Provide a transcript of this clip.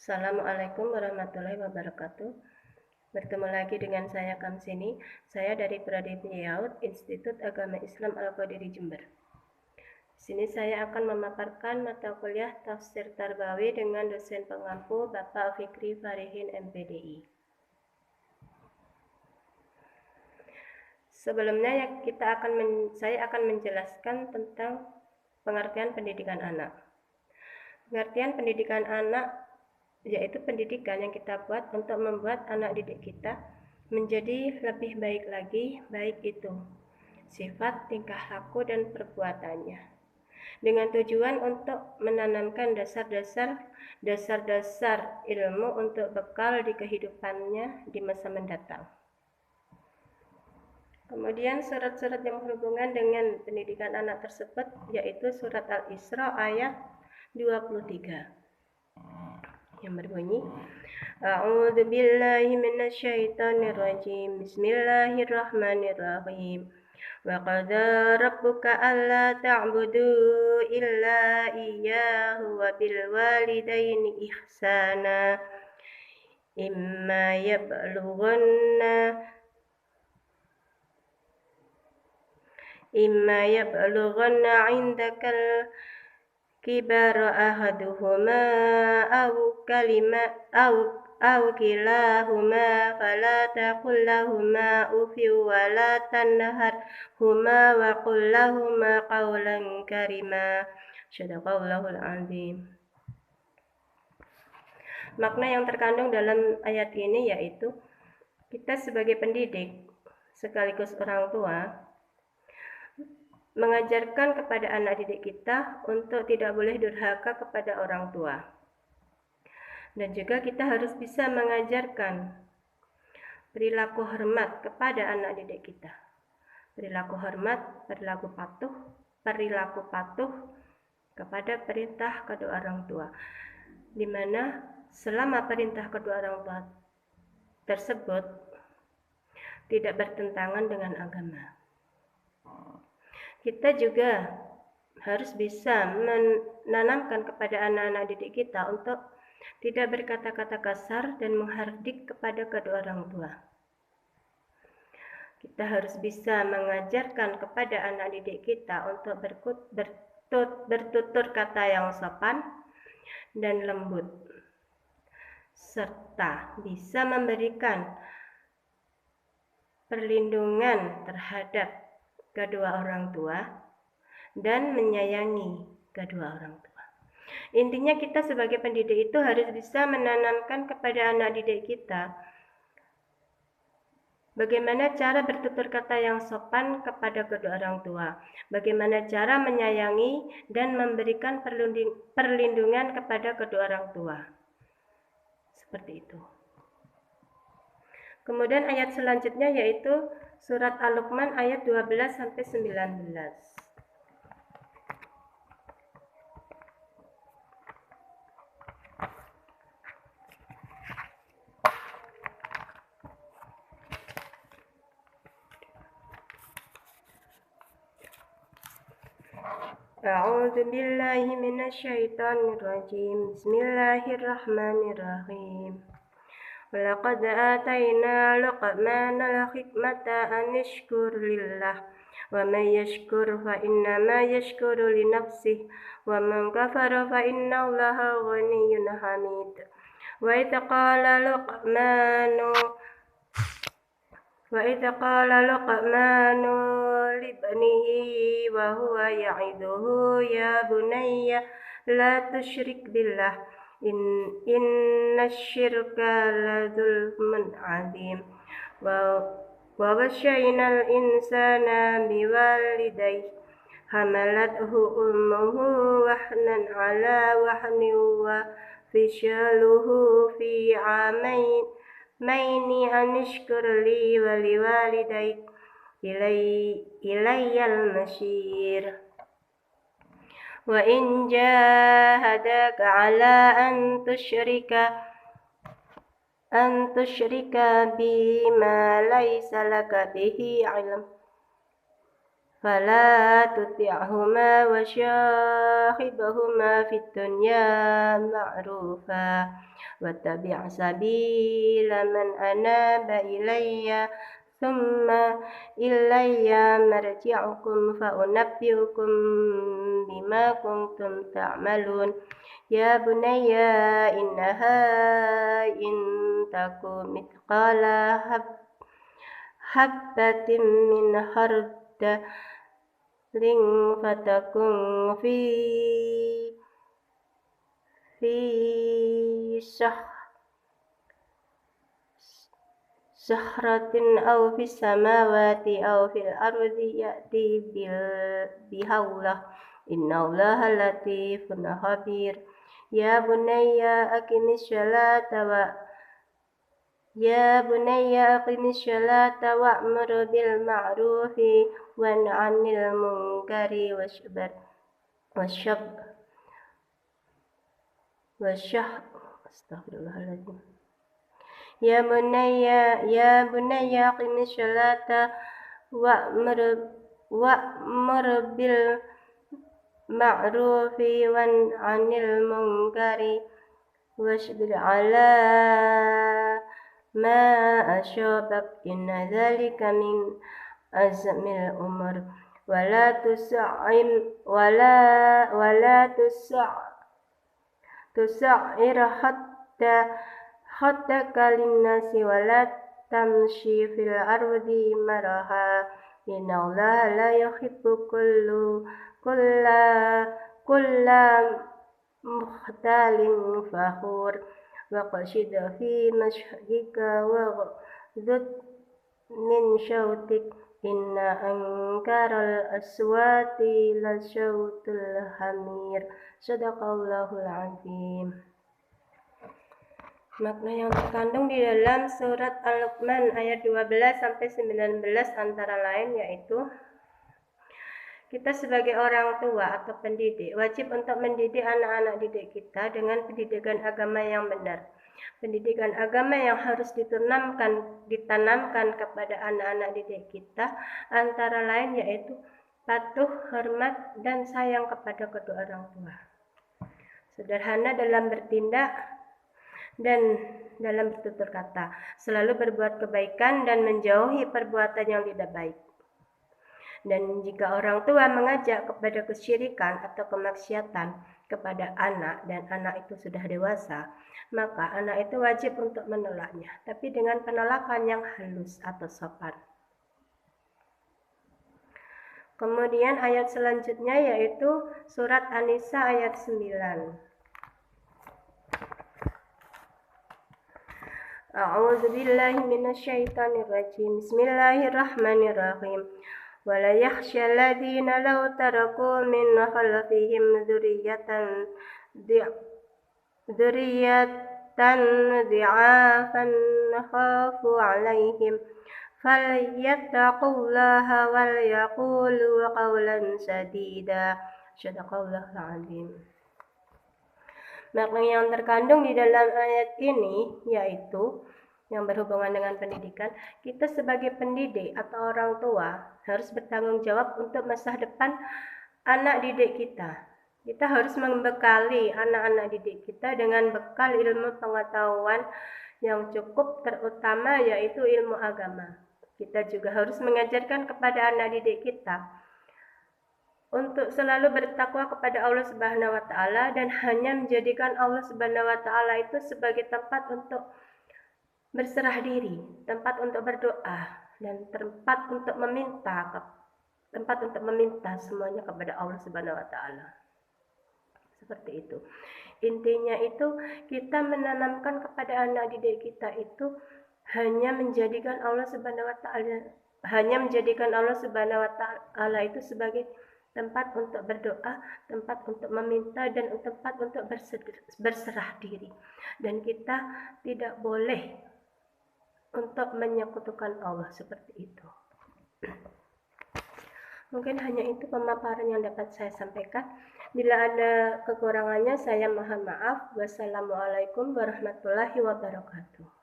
Assalamualaikum warahmatullahi wabarakatuh. Bertemu lagi dengan saya Kamsini. Saya dari Prodi Yaud, Institut Agama Islam Al-Qadiri Jember. Di sini saya akan memaparkan mata kuliah Tafsir Tarbawi dengan dosen pengampu Bapak Fikri Farihin MPDI. Sebelumnya saya akan menjelaskan tentang pengertian pendidikan anak. Pengertian pendidikan anak yaitu pendidikan yang kita buat untuk membuat anak didik kita menjadi lebih baik lagi, baik itu sifat, tingkah laku, dan perbuatannya, dengan tujuan untuk menanamkan dasar-dasar ilmu untuk bekal di kehidupannya di masa mendatang. Kemudian surat-surat yang berhubungan dengan pendidikan anak tersebut yaitu surat Al-Isra ayat 23 yang berbunyi, A'udzu billahi minasyaitonir rajim. Bismillahirrahmanirrahim. Wa qadara rabbuka alla ta'budu illa iyyahu wa bil walidaini ihsana. Imma yablughanna 'indakal kibara ahaduhuma aw kilahuma fala taqul lahuma uffin wa la tanharhuma wa qul lahuma qawlan karima. Shadaqallahul azim. Makna yang terkandung dalam ayat ini yaitu kita sebagai pendidik sekaligus orang tua mengajarkan kepada anak didik kita untuk tidak boleh durhaka kepada orang tua. Dan juga kita harus bisa mengajarkan perilaku hormat kepada anak didik kita. Perilaku hormat, perilaku patuh kepada perintah kedua orang tua. Di mana selama perintah kedua orang tua tersebut tidak bertentangan dengan agama. Kita juga harus bisa menanamkan kepada anak-anak didik kita untuk tidak berkata-kata kasar dan menghardik kepada kedua orang tua. Kita harus bisa mengajarkan kepada anak didik kita untuk bertutur kata yang sopan dan lembut, serta bisa memberikan perlindungan terhadap kedua orang tua dan menyayangi kedua orang tua. Intinya kita sebagai pendidik itu harus bisa menanamkan kepada anak didik kita bagaimana cara bertutur kata yang sopan kepada kedua orang tua, bagaimana cara menyayangi dan memberikan perlindungan kepada kedua orang tua. Seperti itu. Kemudian ayat selanjutnya yaitu surat Al-Luqman ayat 12-19. A'udzu billahi minasyaitonir rajim. Bismillahirrahmanirrahim. Walaqad atayna Luqmanal hikmata an yashkur lillah wa man yashkur fa innama yashkuru li nafsihi wa man kafara fa innallaha ghaniyyun hamid. Wa idh qala Luqmanu libnihi wa huwa ya'iduhu ya bunayya la tusyrik billah inna syirka la zulmun azim. Wa wasyainal insana biwalidayhi hamalathu ummuhu wahnan ala wahnin wa fisyaluhu fi amaini anishkur li wa liwalidayk ilayyal masyir. Wa in jahadaka ala an tusyrika bima laysa laka bihi ilm فلا تطعهما وصاحبهما في الدنيا معروفا واتبع سبيل من أناب إلي ثم إلي مرجعكم فأنبئكم بما كنتم تعملون يا بني إنها إن تك مثقال حبة من خردل فتكن في صخرة أو في السماوات أو في الأرض يأتي بها الله إن الله لطيف خبير يا بني أقم الصلاة وأمر بالمعروف وانه عن المنكر Astagfirullahaladzim. Ya bunayya aqimis sholata wa'mur bil ma'rufi wan 'anil munkari wasbir 'ala ma asyabak inna dzalika min azmil umur wala tusa'ir khaddaka linnasi wala tamshi fil ardi maraha innallaha la yuhibbu kulla mukhtalin fakhur waqsid fi mashhika waghdud min syautik inna ankaral aswati la syautul hamir. Sadaqallahul azim. Makna yang terkandung di dalam surat Al-Luqman ayat 12 sampai 19 antara lain yaitu kita sebagai orang tua atau pendidik wajib untuk mendidik anak-anak didik kita dengan pendidikan agama yang benar. Pendidikan agama yang harus ditanamkan kepada anak-anak didik kita antara lain yaitu patuh, hormat, dan sayang kepada kedua orang tua. Sederhana dalam bertindak dan dalam bertutur kata, selalu berbuat kebaikan dan menjauhi perbuatan yang tidak baik. Dan jika orang tua mengajak kepada kesyirikan atau kemaksiatan kepada anak dan anak itu sudah dewasa, maka anak itu wajib untuk menolaknya, tapi dengan penolakan yang halus atau sopan. Kemudian ayat selanjutnya yaitu surat An-Nisa ayat 9. A'udzu billahi minasyaitonir rajim. Bismillahirrahmanirrahim. Wala yakhsha alladziina law taraku min khalfihim dzurriyyatan dhi'afan khafu 'alaihim falyattaqullaha wal yaqulu qawlan sadida. Shadaqallahul azim. Makna yang terkandung di dalam ayat ini yaitu yang berhubungan dengan pendidikan, kita sebagai pendidik atau orang tua harus bertanggung jawab untuk masa depan anak didik kita. Kita harus membekali anak-anak didik kita dengan bekal ilmu pengetahuan yang cukup, terutama yaitu ilmu agama. Kita juga harus mengajarkan kepada anak didik kita untuk selalu bertakwa kepada Allah Subhanahu wa taala dan hanya menjadikan Allah Subhanahu wa taala itu sebagai tempat untuk berserah diri, tempat untuk berdoa, dan tempat untuk meminta semuanya kepada Allah Subhanahu wa taala. Seperti itu. Intinya itu kita menanamkan kepada anak didik kita itu hanya menjadikan Allah Subhanahu wa taala itu sebagai tempat untuk berdoa, tempat untuk meminta, dan tempat untuk berserah diri. Dan kita tidak boleh untuk menyekutukan Allah seperti itu. Mungkin hanya itu pemaparan yang dapat saya sampaikan. Bila ada kekurangannya saya mohon maaf. Wassalamualaikum warahmatullahi wabarakatuh.